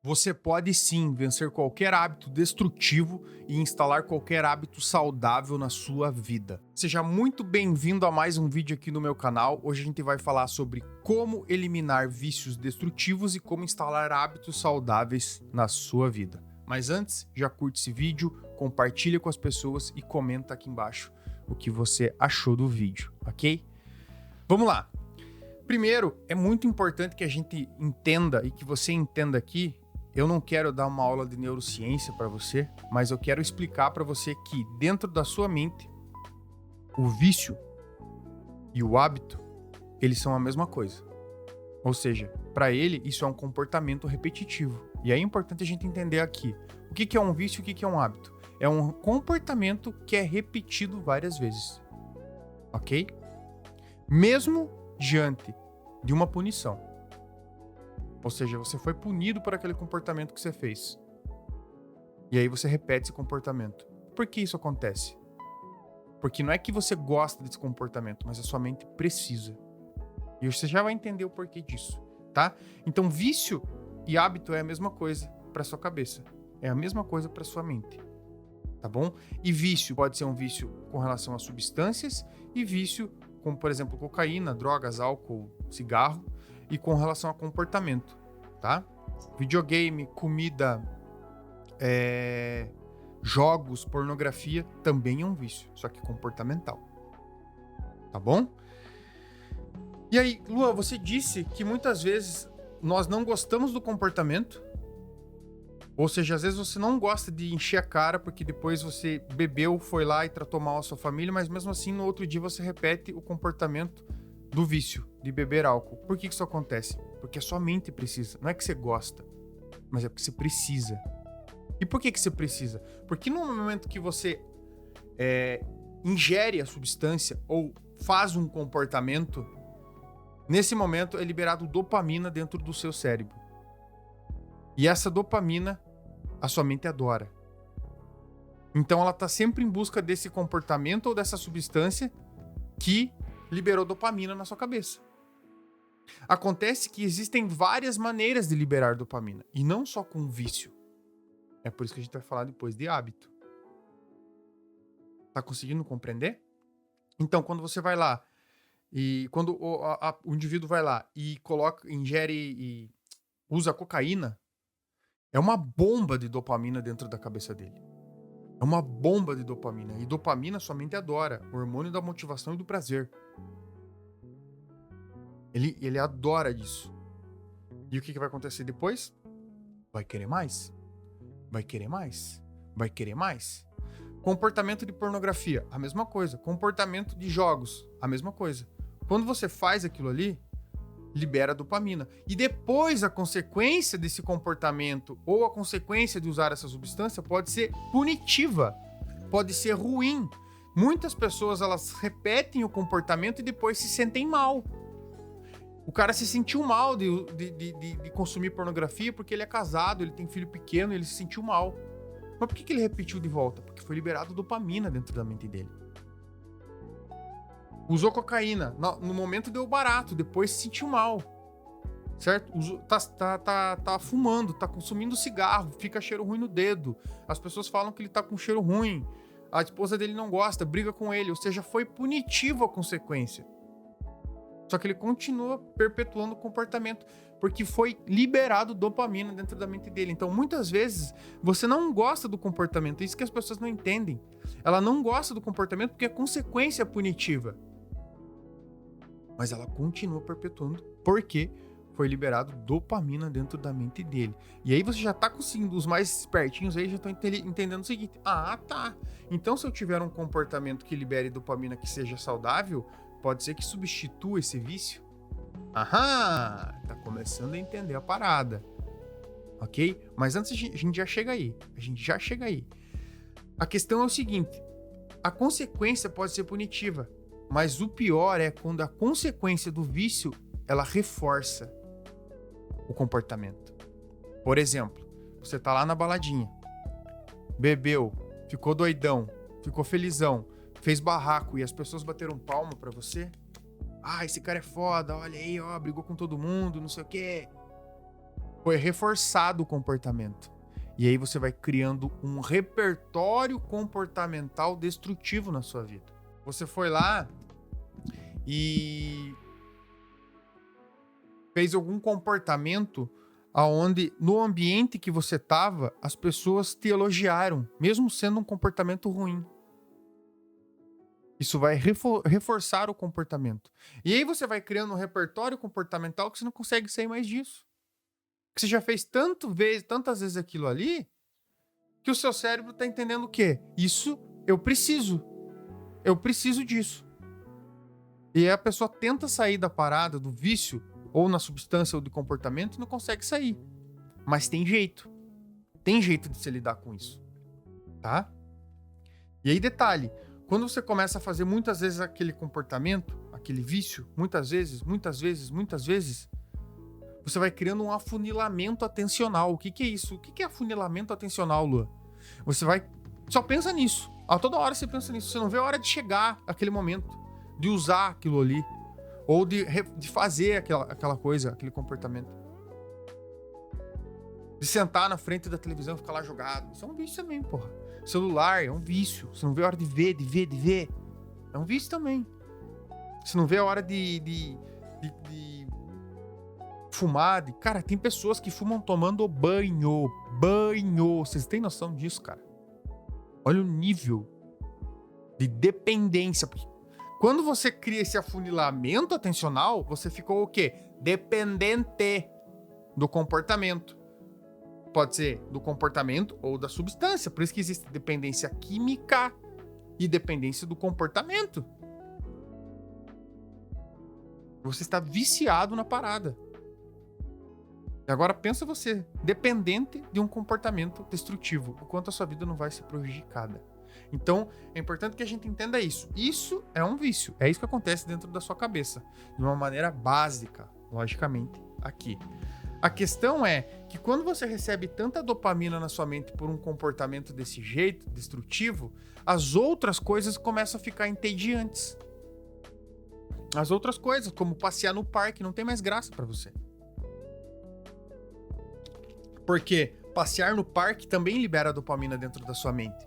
Você pode sim vencer qualquer hábito destrutivo e instalar qualquer hábito saudável na sua vida. Seja muito bem-vindo a mais um vídeo aqui no meu canal. Hoje a gente vai falar sobre como eliminar vícios destrutivos e como instalar hábitos saudáveis na sua vida. Mas antes, já curte esse vídeo, compartilha com as pessoas e comenta aqui embaixo o que você achou do vídeo, ok? Vamos lá! Primeiro, é muito importante que a gente entenda e que você entenda aqui. Eu não quero dar uma aula de neurociência para você, mas eu quero explicar para você que dentro da sua mente, o vício e o hábito, eles são a mesma coisa. Ou seja, para ele, isso é um comportamento repetitivo. E é importante a gente entender aqui o que é um vício e o que é um hábito. É um comportamento que é repetido várias vezes. Ok? Mesmo diante de uma punição. Ou seja, você foi punido por aquele comportamento que você fez. E aí você repete esse comportamento. Por que isso acontece? Porque não é que você gosta desse comportamento, mas a sua mente precisa. E você já vai entender o porquê disso, tá? Então, vício e hábito é a mesma coisa para sua cabeça. É a mesma coisa para sua mente. Tá bom? E vício pode ser um vício com relação a substâncias e vício como, por exemplo, cocaína, drogas, álcool, cigarro, e com relação a comportamento, tá? Videogame, comida, jogos, pornografia, também é um vício, só que comportamental. Tá bom? E aí, Lua, você disse que muitas vezes nós não gostamos do comportamento, ou seja, às vezes você não gosta de encher a cara porque depois você bebeu, foi lá e tratou mal a sua família, mas mesmo assim no outro dia você repete o comportamento do vício de beber álcool. Por que isso acontece? Porque a sua mente precisa. Não é que você gosta, mas é porque você precisa. E por que você precisa? Porque no momento que você ingere a substância ou faz um comportamento, nesse momento é liberado dopamina dentro do seu cérebro. E essa dopamina, a sua mente adora. Então ela está sempre em busca desse comportamento ou dessa substância que liberou dopamina na sua cabeça. Acontece que existem várias maneiras de liberar dopamina, e não só com vício. É por isso que a gente vai falar depois de hábito. Tá conseguindo compreender? Então, quando você vai lá, e quando o indivíduo vai lá e ingere e usa cocaína, é uma bomba de dopamina dentro da cabeça dele. É uma bomba de dopamina. E dopamina sua mente adora. O hormônio da motivação e do prazer. Ele adora disso. E o que vai acontecer depois? Vai querer mais. Vai querer mais. Vai querer mais. Comportamento de pornografia, a mesma coisa. Comportamento de jogos, a mesma coisa. Quando você faz aquilo ali, libera dopamina. E depois a consequência desse comportamento ou a consequência de usar essa substância pode ser punitiva, pode ser ruim. Muitas pessoas elas repetem o comportamento e depois se sentem mal. O cara se sentiu mal de consumir pornografia porque ele é casado, ele tem filho pequeno, ele se sentiu mal. Mas por que ele repetiu de volta? Porque foi liberado dopamina dentro da mente dele. Usou cocaína, no momento deu barato, depois se sentiu mal, certo? Tá fumando, tá consumindo cigarro, fica cheiro ruim no dedo. As pessoas falam que ele tá com cheiro ruim, a esposa dele não gosta, briga com ele, ou seja, foi punitivo a consequência. Só que ele continua perpetuando o comportamento, porque foi liberado dopamina dentro da mente dele. Então, muitas vezes, você não gosta do comportamento, isso que as pessoas não entendem. Ela não gosta do comportamento porque a consequência é punitiva. Mas ela continua perpetuando porque foi liberado dopamina dentro da mente dele. E aí você já tá conseguindo, os mais espertinhos aí já estão entendendo o seguinte: ah, tá. Então se eu tiver um comportamento que libere dopamina que seja saudável, pode ser que substitua esse vício? Aham, tá começando a entender a parada. Ok? Mas antes a gente já chega aí. A questão é o seguinte: a consequência pode ser punitiva. Mas o pior é quando a consequência do vício, ela reforça o comportamento. Por exemplo, você tá lá na baladinha, bebeu, ficou doidão, ficou felizão, fez barraco e as pessoas bateram palma pra você. Ah, esse cara é foda, olha aí, ó, brigou com todo mundo, não sei o quê. Foi reforçado o comportamento. E aí você vai criando um repertório comportamental destrutivo na sua vida. Você foi lá e fez algum comportamento aonde no ambiente que você estava, as pessoas te elogiaram, mesmo sendo um comportamento ruim. Isso vai reforçar o comportamento. E aí você vai criando um repertório comportamental que você não consegue sair mais disso. Porque você já fez tantas vezes aquilo ali, que o seu cérebro está entendendo o quê? Isso eu preciso. Eu preciso disso. E aí a pessoa tenta sair da parada, do vício, ou na substância ou do comportamento, e não consegue sair. Mas tem jeito. Tem jeito de se lidar com isso. Tá? E aí, detalhe. Quando você começa a fazer muitas vezes aquele comportamento, aquele vício, muitas vezes, você vai criando um afunilamento atencional. O que é isso? O que é afunilamento atencional, Lua? Você vai... Só pensa nisso. A toda hora você pensa nisso. Você não vê a hora de chegar aquele momento, de usar aquilo ali, ou de fazer aquela coisa, aquele comportamento. De sentar na frente da televisão e ficar lá jogado. Isso é um vício também, porra. Celular é um vício. Você não vê a hora de ver. É um vício também. Você não vê a hora de fumar. Cara, tem pessoas que fumam tomando banho. Vocês têm noção disso, cara? Olha o nível de dependência. Porque quando você cria esse afunilamento atencional, você ficou o quê? Dependente do comportamento. Pode ser do comportamento ou da substância. Por isso que existe dependência química e dependência do comportamento. Você está viciado na parada. E agora pensa você, dependente de um comportamento destrutivo. O quanto a sua vida não vai ser prejudicada. Então, é importante que a gente entenda isso. Isso é um vício. É isso que acontece dentro da sua cabeça. De uma maneira básica, logicamente, aqui. A questão é que quando você recebe tanta dopamina na sua mente por um comportamento desse jeito, destrutivo, as outras coisas começam a ficar entediantes. As outras coisas, como passear no parque, não tem mais graça pra você. Porque passear no parque também libera dopamina dentro da sua mente.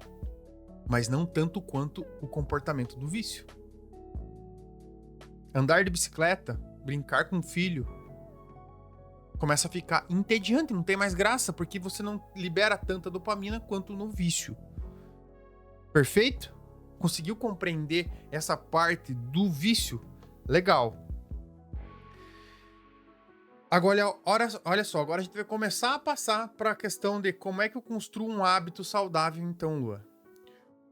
Mas não tanto quanto o comportamento do vício. Andar de bicicleta, brincar com o filho, começa a ficar entediante, não tem mais graça, porque você não libera tanta dopamina quanto no vício. Perfeito? Conseguiu compreender essa parte do vício? Legal. Agora, olha só, agora a gente vai começar a passar para a questão de como é que eu construo um hábito saudável, então, Lua.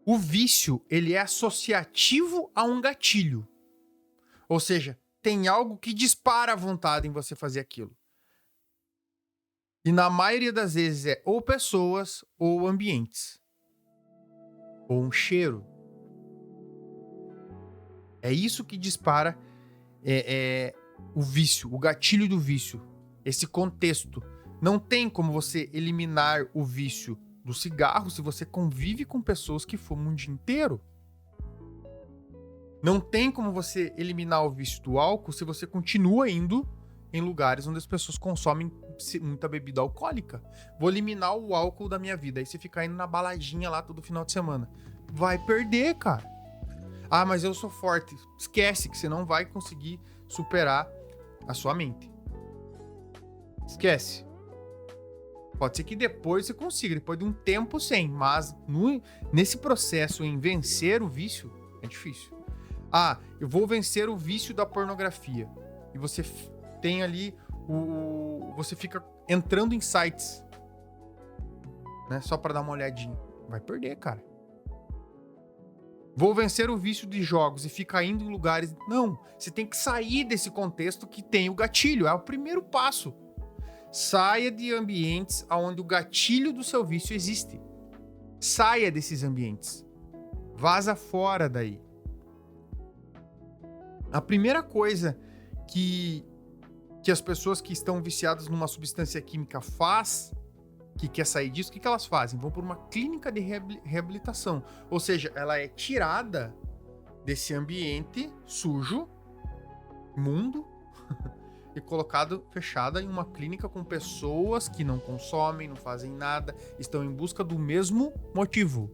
O vício, ele é associativo a um gatilho. Ou seja, tem algo que dispara a vontade em você fazer aquilo. E na maioria das vezes é ou pessoas ou ambientes. Ou um cheiro. É isso que dispara o vício, o gatilho do vício. Esse contexto. Não tem como você eliminar o vício do cigarro se você convive com pessoas que fumam o dia inteiro. Não tem como você eliminar o vício do álcool se você continua indo em lugares onde as pessoas consomem muita bebida alcoólica. Vou eliminar o álcool da minha vida. Aí você fica indo na baladinha lá todo final de semana. Vai perder, cara. Ah, mas eu sou forte. Esquece que você não vai conseguir superar a sua mente. Esquece. Pode ser que depois você consiga, depois de um tempo sem. Mas nesse processo em vencer o vício, é difícil. Ah, eu vou vencer o vício da pornografia. E você tem ali você fica entrando em sites, né, só para dar uma olhadinha. Vai perder, cara. Vou vencer o vício de jogos e ficar indo em lugares... Não, você tem que sair desse contexto que tem o gatilho. É o primeiro passo. Saia de ambientes onde o gatilho do seu vício existe. Saia desses ambientes. Vaza fora daí. A primeira coisa que as pessoas que estão viciadas numa substância química que quer sair disso, o que elas fazem? Vão por uma clínica de reabilitação. Ou seja, ela é tirada desse ambiente sujo, imundo, e colocado fechada em uma clínica com pessoas que não consomem, não fazem nada, estão em busca do mesmo motivo.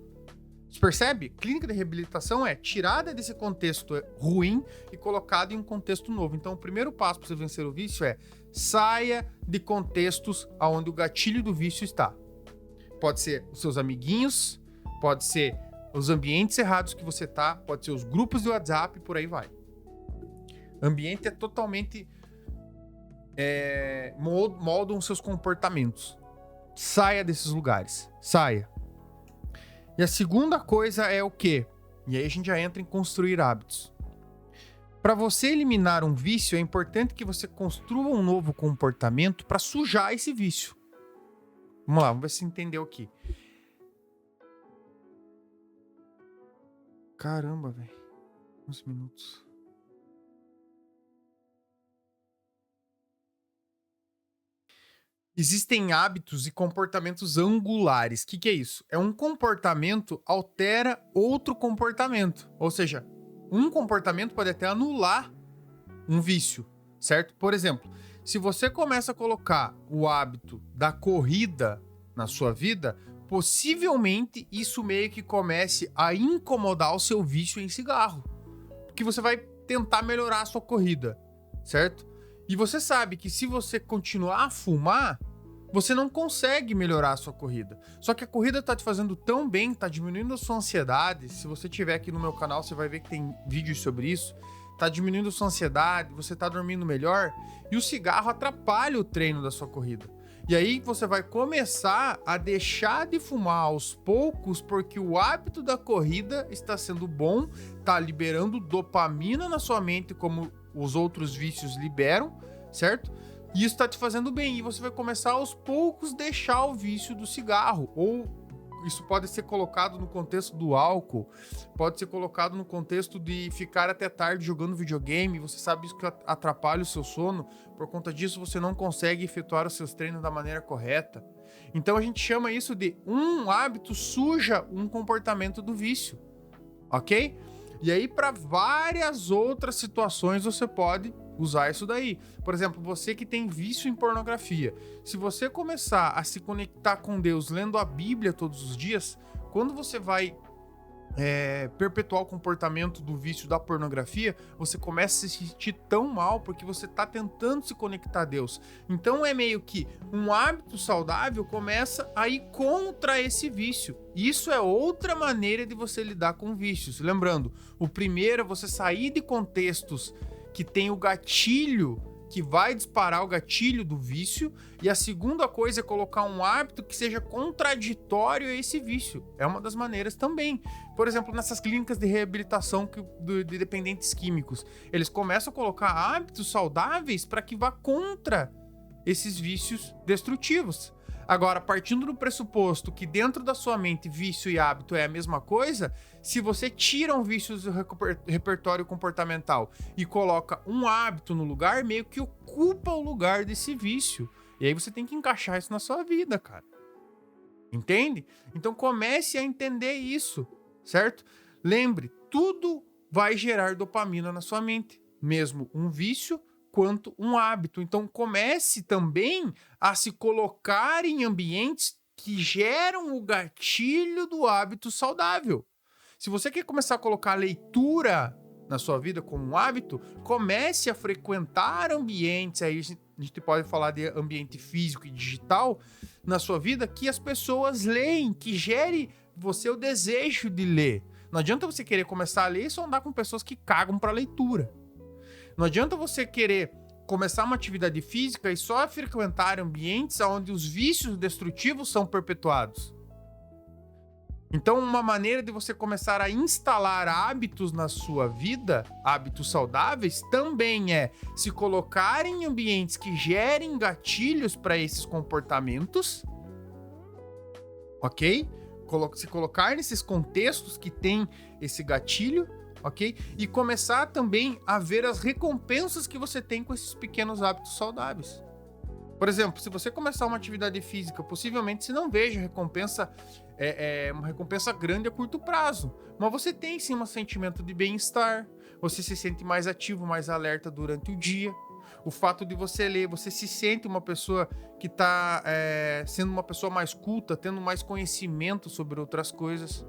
Você percebe? Clínica de reabilitação é tirada desse contexto ruim e colocada em um contexto novo. Então, o primeiro passo para você vencer o vício é saia de contextos onde o gatilho do vício está. Pode ser os seus amiguinhos, pode ser os ambientes errados que você tá, pode ser os grupos de WhatsApp, por aí vai. Ambiente é totalmente moldam seus comportamentos. Saia desses lugares. Saia. E a segunda coisa é o quê? E aí a gente já entra em construir hábitos. Para você eliminar um vício, é importante que você construa um novo comportamento para sujar esse vício. Vamos lá, vamos ver se entendeu aqui. Caramba, velho. 11 minutos. Existem hábitos e comportamentos angulares. O que é isso? É um comportamento altera outro comportamento. Ou seja, um comportamento pode até anular um vício, certo? Por exemplo, se você começa a colocar o hábito da corrida na sua vida, possivelmente isso meio que comece a incomodar o seu vício em cigarro. Porque você vai tentar melhorar a sua corrida, certo? E você sabe que se você continuar a fumar, você não consegue melhorar a sua corrida. Só que a corrida tá te fazendo tão bem, tá diminuindo a sua ansiedade. Se você tiver aqui no meu canal, você vai ver que tem vídeos sobre isso. Tá diminuindo a sua ansiedade, você tá dormindo melhor. E o cigarro atrapalha o treino da sua corrida. E aí você vai começar a deixar de fumar aos poucos, porque o hábito da corrida está sendo bom, tá liberando dopamina na sua mente, como os outros vícios liberam, certo? E isso tá te fazendo bem, e você vai começar aos poucos deixar o vício do cigarro, ou isso pode ser colocado no contexto do álcool, pode ser colocado no contexto de ficar até tarde jogando videogame, você sabe isso que atrapalha o seu sono, por conta disso você não consegue efetuar os seus treinos da maneira correta. Então a gente chama isso de um hábito suja um comportamento do vício, ok? E aí, para várias outras situações, você pode usar isso daí. Por exemplo, você que tem vício em pornografia. Se você começar a se conectar com Deus lendo a Bíblia todos os dias, quando você vai perpetuar o comportamento do vício da pornografia, você começa a se sentir tão mal porque você está tentando se conectar a Deus. Então é meio que um hábito saudável começa a ir contra esse vício. Isso é outra maneira de você lidar com vícios. Lembrando, o primeiro é você sair de contextos que tem o gatilho, que vai disparar o gatilho do vício, e a segunda coisa é colocar um hábito que seja contraditório a esse vício. É uma das maneiras também. Por exemplo, nessas clínicas de reabilitação de dependentes químicos, eles começam a colocar hábitos saudáveis para que vá contra esses vícios destrutivos. Agora, partindo do pressuposto que dentro da sua mente vício e hábito é a mesma coisa, se você tira um vício do repertório comportamental e coloca um hábito no lugar, meio que ocupa o lugar desse vício. E aí você tem que encaixar isso na sua vida, cara. Entende? Então comece a entender isso, certo? Lembre, tudo vai gerar dopamina na sua mente, mesmo um vício quanto um hábito. Então comece também a se colocar em ambientes que geram o gatilho do hábito saudável. Se você quer começar a colocar a leitura na sua vida como um hábito, comece a frequentar ambientes, aí a gente pode falar de ambiente físico e digital na sua vida, que as pessoas leem, que gere você o desejo de ler. Não adianta você querer começar a ler e só andar com pessoas que cagam para leitura. Não adianta você querer começar uma atividade física e só frequentar ambientes onde os vícios destrutivos são perpetuados. Então, uma maneira de você começar a instalar hábitos na sua vida, hábitos saudáveis, também é se colocar em ambientes que gerem gatilhos para esses comportamentos, ok? Se colocar nesses contextos que tem esse gatilho, ok? E começar também a ver as recompensas que você tem com esses pequenos hábitos saudáveis. Por exemplo, se você começar uma atividade física, possivelmente você não veja recompensa, uma recompensa grande a curto prazo, mas você tem sim um sentimento de bem-estar, você se sente mais ativo, mais alerta durante o dia. O fato de você ler, você se sente uma pessoa que está sendo uma pessoa mais culta, tendo mais conhecimento sobre outras coisas,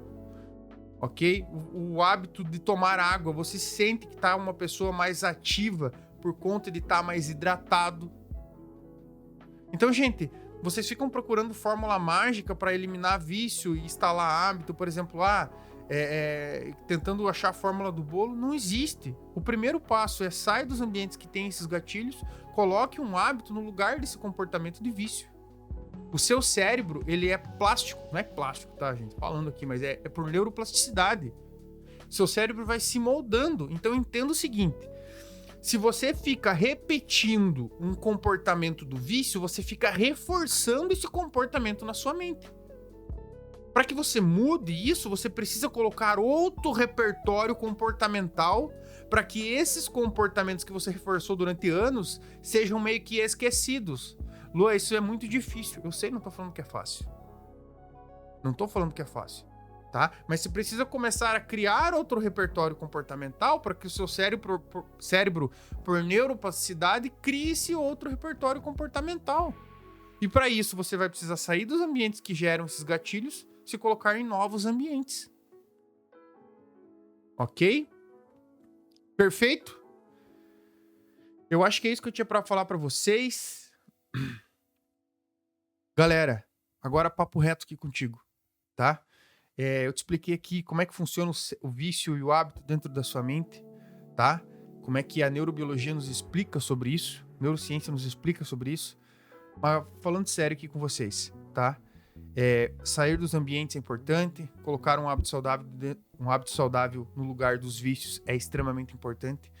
ok? O hábito de tomar água, você sente que está uma pessoa mais ativa por conta de estar mais hidratado. Então, gente, vocês ficam procurando fórmula mágica para eliminar vício e instalar hábito, por exemplo, tentando achar a fórmula do bolo. Não existe. O primeiro passo é sair dos ambientes que tem esses gatilhos, coloque um hábito no lugar desse comportamento de vício. O seu cérebro, ele é plástico, não é plástico, tá, gente? Falando aqui, mas é por neuroplasticidade. Seu cérebro vai se moldando. Então entenda o seguinte: se você fica repetindo um comportamento do vício, você fica reforçando esse comportamento na sua mente. Para que você mude isso, você precisa colocar outro repertório comportamental para que esses comportamentos que você reforçou durante anos sejam meio que esquecidos. Lua, isso é muito difícil. Eu sei, não tô falando que é fácil. Não tô falando que é fácil, tá? Mas você precisa começar a criar outro repertório comportamental para que o seu cérebro, por neuroplasticidade, crie esse outro repertório comportamental. E para isso, você vai precisar sair dos ambientes que geram esses gatilhos, se colocar em novos ambientes. Ok? Perfeito? Eu acho que é isso que eu tinha para falar para vocês. Galera, agora papo reto aqui contigo, tá? Eu te expliquei aqui como é que funciona o vício e o hábito dentro da sua mente, tá? Como é que a neurobiologia nos explica sobre isso, a neurociência nos explica sobre isso. Mas falando sério aqui com vocês, tá? Sair dos ambientes é importante, colocar um hábito saudável no lugar dos vícios é extremamente importante.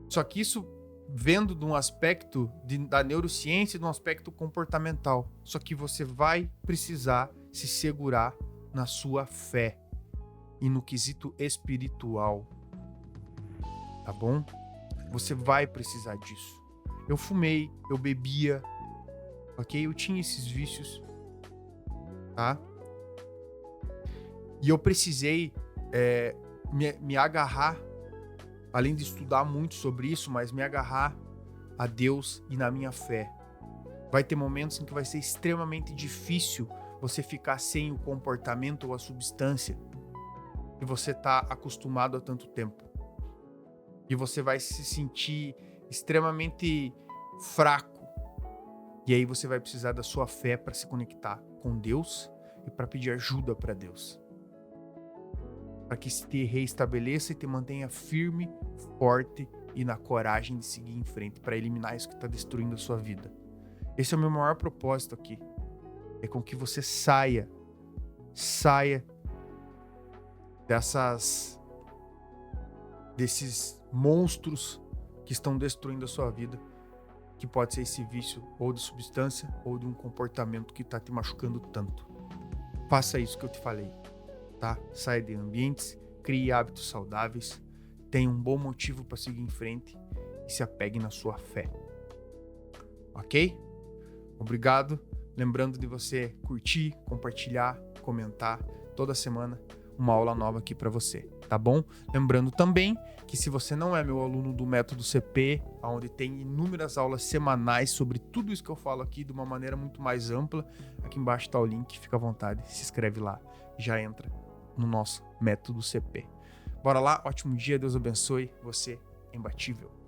Só que isso vendo de um aspecto da neurociência e de um aspecto comportamental. Só que você vai precisar se segurar na sua fé e no quesito espiritual, tá bom? Você vai precisar disso. Eu fumei, eu bebia, ok? Eu tinha esses vícios, tá? E eu precisei me agarrar, além de estudar muito sobre isso, mas me agarrar a Deus e na minha fé. Vai ter momentos em que vai ser extremamente difícil você ficar sem o comportamento ou a substância que você está acostumado há tanto tempo. E você vai se sentir extremamente fraco. E aí você vai precisar da sua fé para se conectar com Deus e para pedir ajuda para Deus. Para que se te reestabeleça e te mantenha firme, forte e na coragem de seguir em frente para eliminar isso que está destruindo a sua vida. Esse é o meu maior propósito aqui. É com que você saia desses monstros que estão destruindo a sua vida, que pode ser esse vício ou de substância ou de um comportamento que está te machucando tanto. Faça isso que eu te falei, tá? Saia de ambientes, crie hábitos saudáveis, tenha um bom motivo para seguir em frente e se apegue na sua fé. Ok? Obrigado. Lembrando de você curtir, compartilhar, comentar toda semana uma aula nova aqui para você, tá bom? Lembrando também que se você não é meu aluno do Método CP, onde tem inúmeras aulas semanais sobre tudo isso que eu falo aqui de uma maneira muito mais ampla, aqui embaixo está o link, fica à vontade, se inscreve lá, já entra no nosso Método CP. Bora lá, ótimo dia, Deus abençoe, você é imbatível.